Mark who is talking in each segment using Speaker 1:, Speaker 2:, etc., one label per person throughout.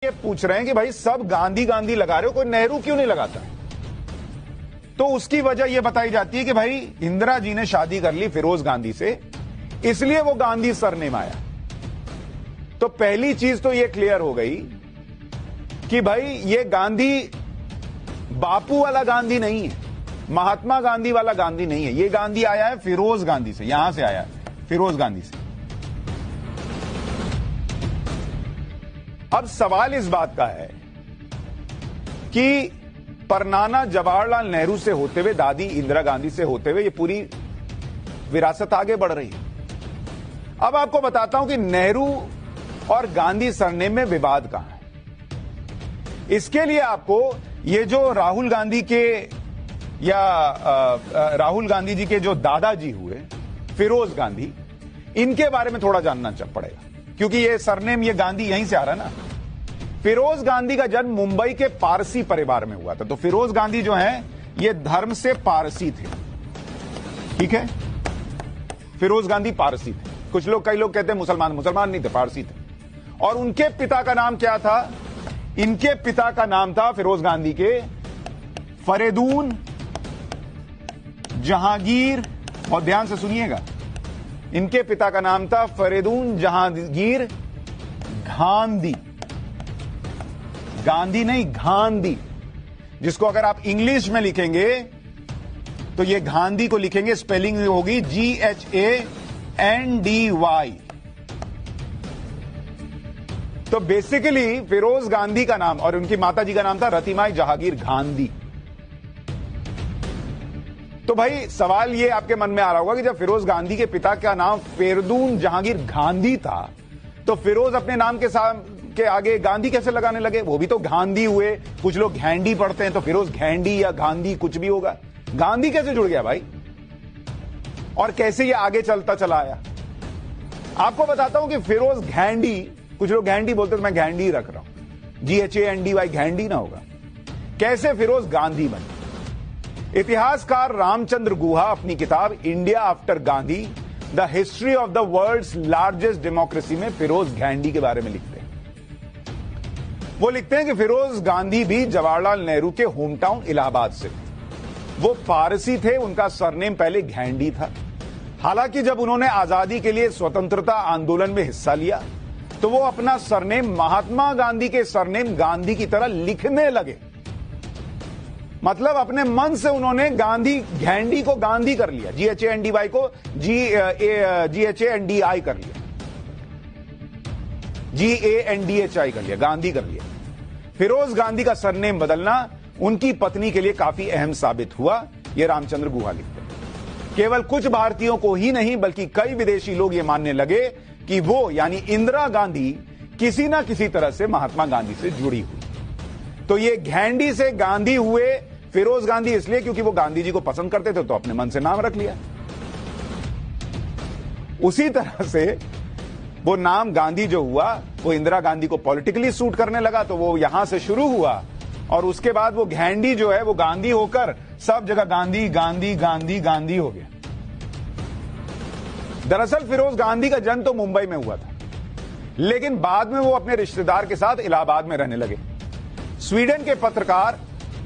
Speaker 1: ये पूछ रहे हैं कि भाई सब गांधी गांधी लगा रहे हो, कोई नेहरू क्यों नहीं लगाता? तो उसकी वजह यह बताई जाती है कि भाई इंदिरा जी ने शादी कर ली फिरोज गांधी से, इसलिए वो गांधी सरनेम आया। तो पहली चीज तो यह क्लियर हो गई कि भाई ये गांधी बापू वाला गांधी नहीं है, महात्मा गांधी वाला गांधी नहीं है। ये गांधी आया है फिरोज गांधी से, यहां से आया है, फिरोज गांधी से। अब सवाल इस बात का है कि परनाना जवाहरलाल नेहरू से होते हुए, दादी इंदिरा गांधी से होते हुए ये पूरी विरासत आगे बढ़ रही है। अब आपको बताता हूं कि नेहरू और गांधी सरनेम में विवाद कहां है। इसके लिए आपको ये जो राहुल गांधी के या राहुल गांधी जी के जो दादाजी हुए फिरोज गांधी, इनके बारे में थोड़ा जानना पड़ेगा, क्योंकि ये सरनेम, ये गांधी यहीं से आ रहा है ना। फिरोज गांधी का जन्म मुंबई के पारसी परिवार में हुआ था। तो फिरोज गांधी जो हैं, ये धर्म से पारसी थे, ठीक है। फिरोज गांधी पारसी थे। कुछ लोग, कई लोग कहते हैं मुसलमान, मुसलमान नहीं थे, पारसी थे। और उनके पिता का नाम क्या था? इनके पिता का नाम था फिरोज गांधी के फरेदून जहांगीर, और ध्यान से सुनिएगा, इनके पिता का नाम था फरेदून जहांगीर गांधी। गांधी नहीं, गांधी, जिसको अगर आप इंग्लिश में लिखेंगे तो ये गांधी को लिखेंगे, स्पेलिंग होगी GHANDY। तो बेसिकली फिरोज गांधी का नाम, और उनकी माता जी का नाम था रतिमाई जहांगीर गांधी। तो भाई सवाल ये आपके मन में आ रहा होगा कि जब फिरोज गांधी के पिता का नाम फरेदून जहांगीर गांधी था, तो फिरोज अपने नाम के आगे गांधी कैसे लगाने लगे? वो भी तो गांधी हुए। कुछ लोग घैंडी पढ़ते हैं, तो फिरोज घैंडी या गांधी कुछ भी होगा। गांधी कैसे जुड़ गया भाई, और कैसे ये आगे चलता चला आया? आपको बताता हूं कि फिरोज घैंडी, कुछ लोग घैंडी बोलते, तो मैं घैंडी रख रहा हूं, GHANDY, घैंडी ना होगा। कैसे फिरोज गांधी बने? इतिहासकार रामचंद्र गुहा अपनी किताब India after Gandhi, the history of the world's largest democracy में फिरोज घैंडी के बारे में लिखते हैं। वो लिखते हैं कि फिरोज गांधी भी जवाहरलाल नेहरू के होम टाउन इलाहाबाद से थे। वो पारसी थे, उनका सरनेम पहले घैंडी था। हालांकि जब उन्होंने आजादी के लिए स्वतंत्रता आंदोलन में हिस्सा लिया, तो वो अपना सरनेम महात्मा गांधी के सरनेम गांधी की तरह लिखने लगे। मतलब अपने मन से उन्होंने गांधी, घैंडी को गांधी कर लिया, GHANDY को GHANDI कर लिया, GANDHI कर लिया, गांधी कर लिया। फिरोज गांधी का सरनेम बदलना उनकी पत्नी के लिए काफी अहम साबित हुआ, यह रामचंद्र गुहा लिखते हैं। केवल कुछ भारतीयों को ही नहीं, बल्कि कई विदेशी लोग ये मानने लगे कि वो, यानी इंदिरा गांधी, किसी ना किसी तरह से महात्मा गांधी से जुड़ी हुई। तो ये घैंडी से गांधी हुए फिरोज गांधी, इसलिए क्योंकि वो गांधी जी को पसंद करते थे, तो अपने मन से नाम रख लिया। उसी तरह से वो नाम गांधी जो हुआ, वो इंदिरा गांधी को पॉलिटिकली सूट करने लगा, तो वो यहां से शुरू हुआ, और उसके बाद वो घैंडी जो है वो गांधी होकर सब जगह गांधी गांधी गांधी गांधी हो गया। दरअसल फिरोज गांधी का जन्म तो मुंबई में हुआ था, लेकिन बाद में वो अपने रिश्तेदार के साथ इलाहाबाद में रहने लगे। स्वीडन के पत्रकार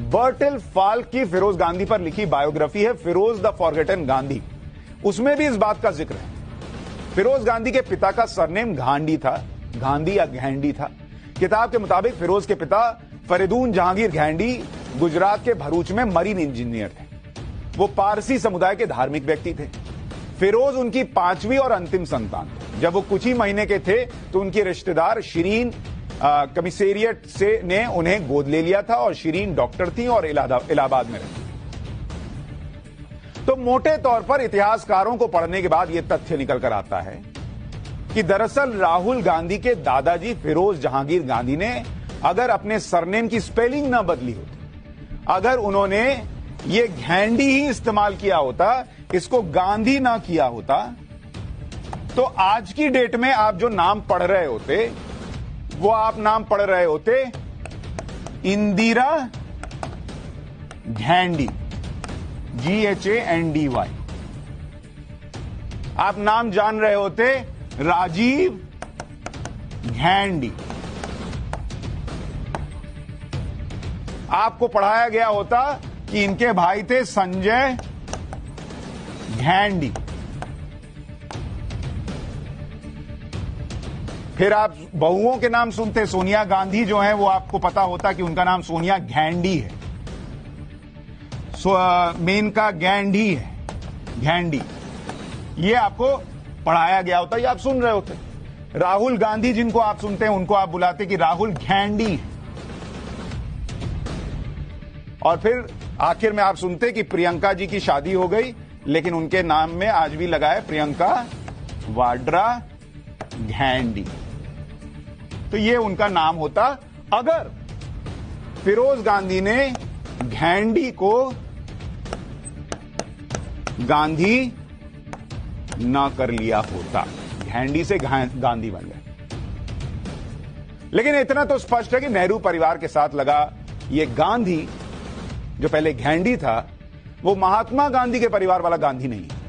Speaker 1: बर्टिल फाल्क की फिरोज गांधी पर लिखी बायोग्राफी है, फिरोज द फॉरगेटन गांधी। उसमें भी इस बात का जिक्र है। फिरोज गांधी के पिता का सरनेम गांधी था, गांधी या घैंडी था। किताब के मुताबिक फिरोज के पिता फरेदून जहांगीर घैंडी गुजरात के भरूच में मरीन इंजीनियर थे। वो पारसी समुदाय के धार्मिक व्यक्ति थे। फिरोज उनकी 5वीं और अंतिम संतान थे। जब वो कुछ ही महीने के थे, तो उनके रिश्तेदार शिरीन कमिश्नरिएट से ने उन्हें गोद ले लिया था, और शिरीन डॉक्टर थी और इलाहाबाद में रहती। तो मोटे तौर पर इतिहासकारों को पढ़ने के बाद यह तथ्य निकल कर आता है कि दरअसल राहुल गांधी के दादाजी फिरोज जहांगीर गांधी ने अगर अपने सरनेम की स्पेलिंग ना बदली होती, अगर उन्होंने ये घैंडी ही इस्तेमाल किया होता, इसको गांधी ना किया होता, तो आज की डेट में आप जो नाम पढ़ रहे होते, वो आप नाम पढ़ रहे होते इंदिरा घैंडी, GHANDY। आप नाम जान रहे होते राजीव घैंडी। आपको पढ़ाया गया होता कि इनके भाई थे संजय घेंडी। फिर आप बहुओं के नाम सुनते, सोनिया गांधी जो है वो आपको पता होता कि उनका नाम सोनिया घेंडी है, मेनका गैंडी है, घेंडी, ये आपको पढ़ाया गया होता, ये आप सुन रहे होते। राहुल गांधी जिनको आप सुनते हैं उनको आप बुलाते कि राहुल घेंडी है। और फिर आखिर में आप सुनते कि प्रियंका जी की शादी हो गई, लेकिन उनके नाम में आज भी लगा है प्रियंका वाड्रा घेंडी। तो ये उनका नाम होता अगर फिरोज गांधी ने घेंडी को गांधी ना कर लिया होता, घेंडी से गांधी बन गए। लेकिन इतना तो स्पष्ट है कि नेहरू परिवार के साथ लगा ये गांधी जो पहले घेंडी था, वो महात्मा गांधी के परिवार वाला गांधी नहीं है।